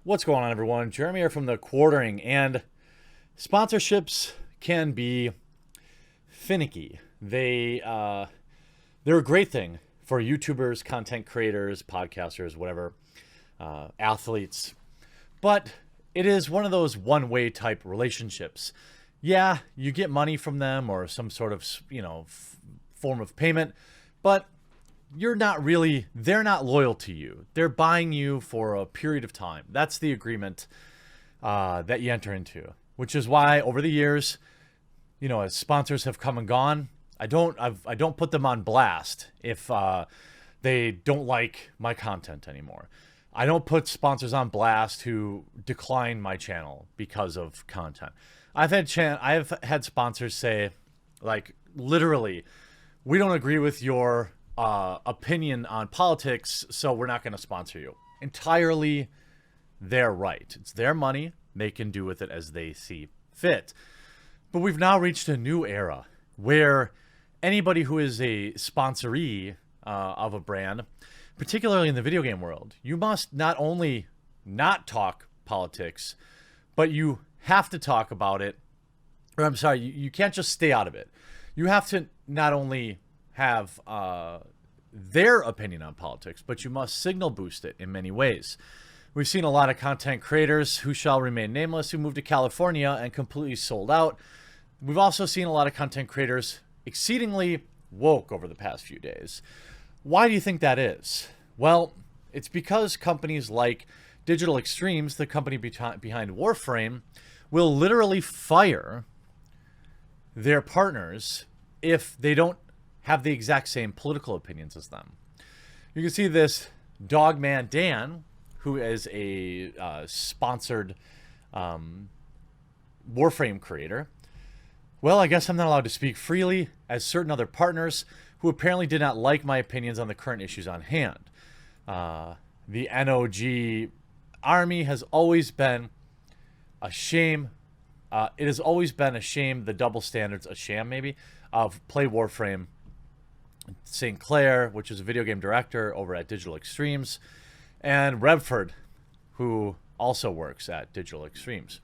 What's going on, everyone? Jeremy here from the Quartering, and sponsorships can be finicky. They're a great thing for YouTubers, content creators, podcasters, whatever, athletes, but it is one of those one-way type relationships. Yeah, you get money from them or some sort of, form of payment, but they're not loyal to you. They're buying you for a period of time. That's the agreement that you enter into, which is why over the years, as sponsors have come and gone, I don't put them on blast if they don't like my content anymore. I don't put sponsors on blast who decline my channel because of content. I've had sponsors say, like, literally, we don't agree with your opinion on politics, so we're not going to sponsor you. Entirely their right. It's their money. They can do with it as they see fit. But we've now reached a new era where anybody who is a sponsoree of a brand, particularly in the video game world, you must not only not talk politics, but you have to talk about it. Or I'm sorry, you can't just stay out of it. You have to not only have their opinion on politics, but you must signal boost it in many ways. We've seen a lot of content creators who shall remain nameless who moved to California and completely sold out. We've also seen a lot of content creators exceedingly woke over the past few days. Why do you think that is? Well, it's because companies like Digital Extremes, the company behind Warframe, will literally fire their partners if they don't have the exact same political opinions as them. You can see this Dogman Dan, who is a sponsored Warframe creator. Well, I guess I'm not allowed to speak freely, as certain other partners who apparently did not like my opinions on the current issues on hand. The NOG army has always been a shame. It has always been a shame, the double standards, a sham maybe, of Play Warframe. St. Clair, which is a video game director over at Digital Extremes, and Redford, who also works at Digital Extremes.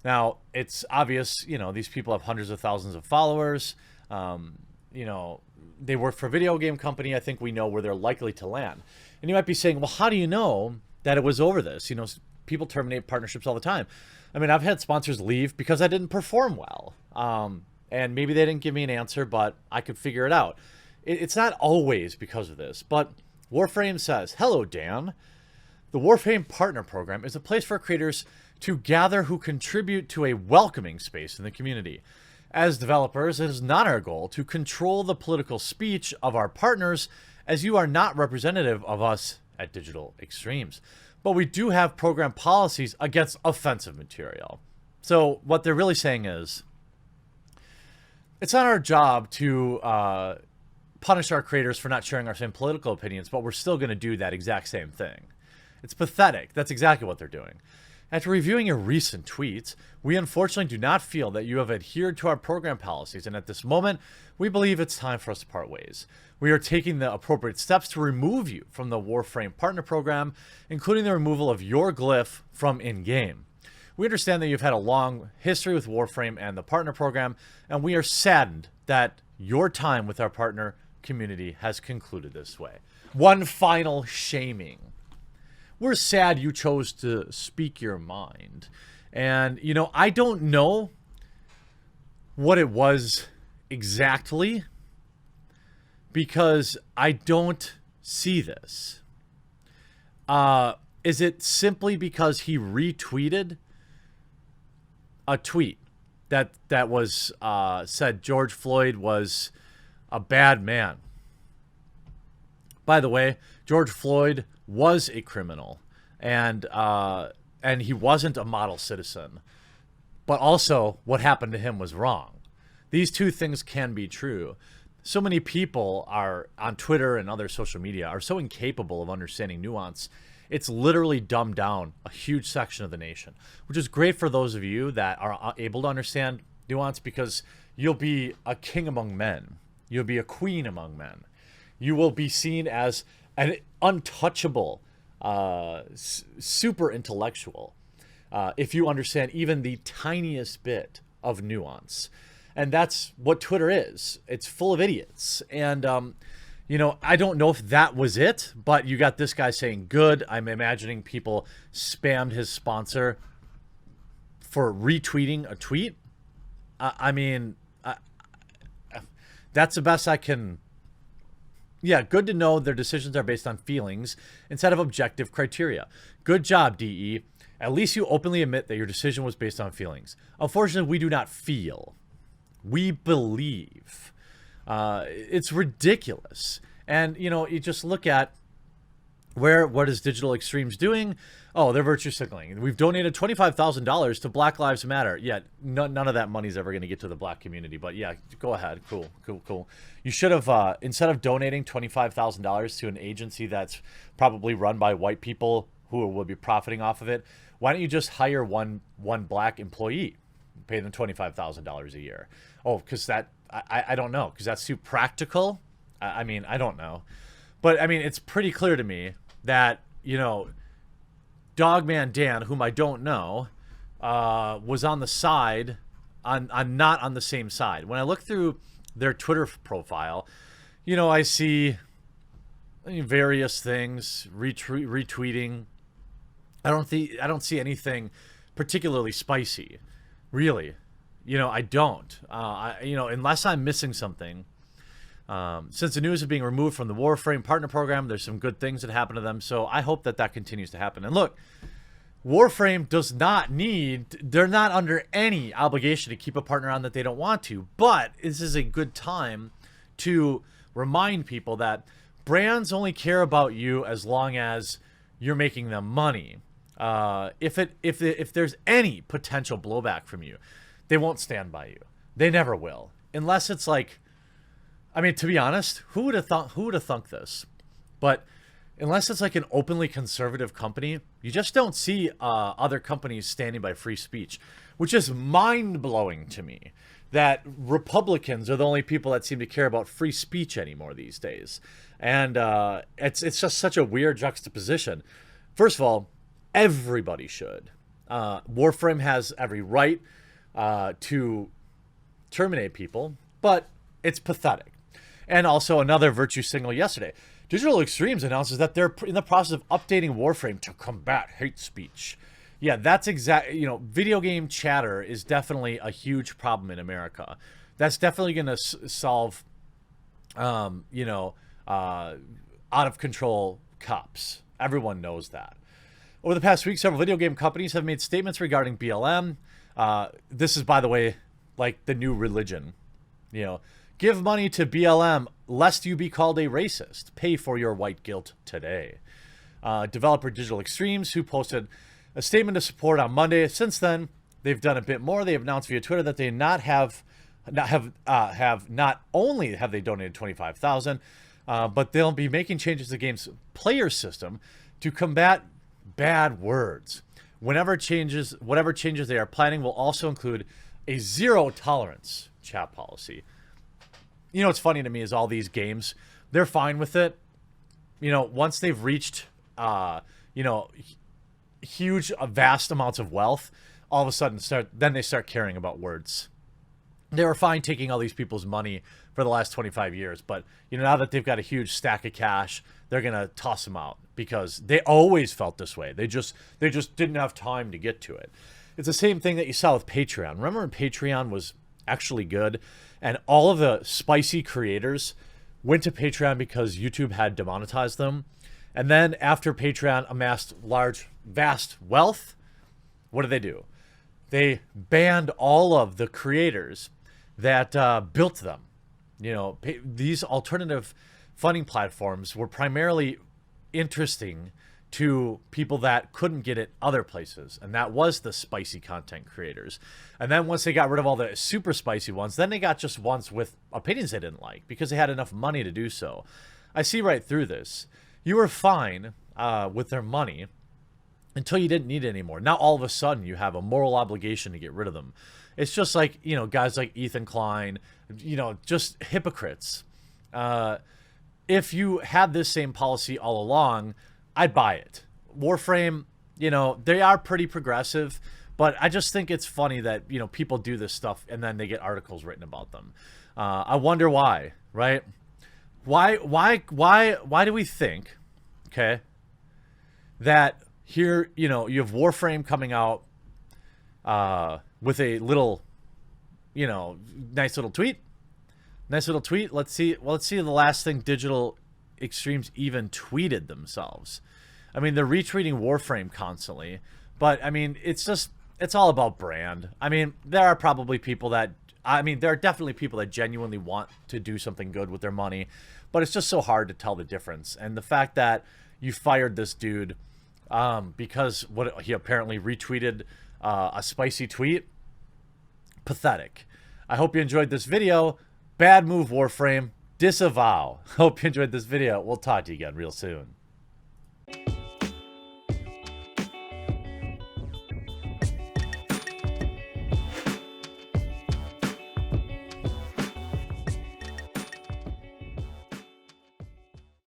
Now, it's obvious, these people have hundreds of thousands of followers. They work for a video game company. I think we know where they're likely to land. And you might be saying, well, how do you know that it was over this? People terminate partnerships all the time. I mean, I've had sponsors leave because I didn't perform well. And maybe they didn't give me an answer, but I could figure it out. It's not always because of this, but Warframe says, hello, Dan. The Warframe Partner Program is a place for creators to gather who contribute to a welcoming space in the community. As developers, it is not our goal to control the political speech of our partners, as you are not representative of us at Digital Extremes. But we do have program policies against offensive material. So what they're really saying is, it's not our job to punish our creators for not sharing our same political opinions, but we're still going to do that exact same thing. It's pathetic. That's exactly what they're doing. After reviewing your recent tweets, we unfortunately do not feel that you have adhered to our program policies, and at this moment, we believe it's time for us to part ways. We are taking the appropriate steps to remove you from the Warframe Partner Program, including the removal of your glyph from in-game. We understand that you've had a long history with Warframe and the Partner Program, and we are saddened that your time with our partner community has concluded this way. One final shaming. We're sad you chose to speak your mind. And, I don't know what it was exactly because I don't see this. Is it simply because he retweeted a tweet that was said George Floyd was a bad man? By the way, George Floyd was a criminal, and he wasn't a model citizen. But also, what happened to him was wrong. These two things can be true. So many people are on Twitter and other social media are so incapable of understanding nuance. It's literally dumbed down a huge section of the nation, which is great for those of you that are able to understand nuance, because you'll be a king among men. You'll be a queen among men. You will be seen as an untouchable super intellectual if you understand even the tiniest bit of nuance. And that's what Twitter is. It's full of idiots. And, you know, I don't know if that was it, but you got this guy saying good. I'm imagining people spammed his sponsor for retweeting a tweet. I mean, that's the best I can. Yeah, good to know their decisions are based on feelings instead of objective criteria. Good job, DE. At least you openly admit that your decision was based on feelings. Unfortunately, we do not feel. We believe. It's ridiculous. And, you know, you just look at what is Digital Extremes doing? Oh, they're virtue signaling. We've donated $25,000 to Black Lives Matter. Yeah, none of that money's ever going to get to the black community. But yeah, go ahead. Cool. You should have, instead of donating $25,000 to an agency that's probably run by white people who will be profiting off of it, why don't you just hire one black employee, pay them $25,000 a year? Oh, because I don't know, because that's too practical. I mean, I don't know. But, I mean, it's pretty clear to me that, you know, Dogman Dan, whom I don't know, was on the side, not on the same side. When I look through their Twitter profile, you know, I see various things, retweeting. I don't see anything particularly spicy, really. You know, I don't. You know, unless I'm missing something. Since the news is being removed from the Warframe partner program, there's some good things that happen to them. So I hope that continues to happen. And look, Warframe does not they're not under any obligation to keep a partner on that they don't want to. But this is a good time to remind people that brands only care about you as long as you're making them money. If there's any potential blowback from you, they won't stand by you. They never will. Unless it's like, I mean, to be honest, who would have thunk this? But unless it's like an openly conservative company, you just don't see other companies standing by free speech, which is mind-blowing to me that Republicans are the only people that seem to care about free speech anymore these days. And it's just such a weird juxtaposition. First of all, everybody should. Warframe has every right to terminate people, but it's pathetic. And also another virtue signal yesterday. Digital Extremes announces that they're in the process of updating Warframe to combat hate speech. Yeah, that's you know, video game chatter is definitely a huge problem in America. That's definitely going to solve, you know, out of control cops. Everyone knows that. Over the past week, several video game companies have made statements regarding BLM. This is, by the way, like the new religion, you know. Give money to BLM lest you be called a racist. Pay for your white guilt today. Developer Digital Extremes, who posted a statement of support on Monday. Since then, they've done a bit more. They have announced via Twitter that they not only have they donated $25,000, but they'll be making changes to the game's player system to combat bad words. Whatever changes they are planning will also include a zero tolerance chat policy. You know what's funny to me is all these games, they're fine with it. You know, once they've reached, you know, vast amounts of wealth, all of a sudden then they start caring about words. They were fine taking all these people's money for the last 25 years, but you know, now that they've got a huge stack of cash, they're gonna toss them out because they always felt this way. They just didn't have time to get to it. It's the same thing that you saw with Patreon. Remember when Patreon was actually good? And all of the spicy creators went to Patreon because YouTube had demonetized them. And then after Patreon amassed vast wealth, what do? They banned all of the creators that built them. You know, these alternative funding platforms were primarily interesting to people that couldn't get it other places, and that was the spicy content creators. And then once they got rid of all the super spicy ones, then they got just ones with opinions they didn't like because they had enough money to do so. I see right through this. You were fine with their money until you didn't need it anymore. Now all of a sudden you have a moral obligation to get rid of them. It's just like, you know, guys like Ethan Klein, you know, just hypocrites. If you had this same policy all along, I'd buy it. Warframe, you know, they are pretty progressive, but I just think it's funny that, you know, people do this stuff and then they get articles written about them. I wonder why, right? Why do we think, okay, that here, you know, you have Warframe coming out with a little, you know, nice little tweet. Nice little tweet. Let's see the last thing Digital Extremes even tweeted themselves. I mean, they're retweeting Warframe constantly, but I mean, it's all about brand. I mean, there are probably people that, I mean, there are definitely people that genuinely want to do something good with their money, but it's just so hard to tell the difference. And the fact that you fired this dude because what he apparently retweeted a spicy tweet, pathetic. I hope you enjoyed this video. Bad move, Warframe. Disavow. Hope you enjoyed this video. We'll talk to you again real soon.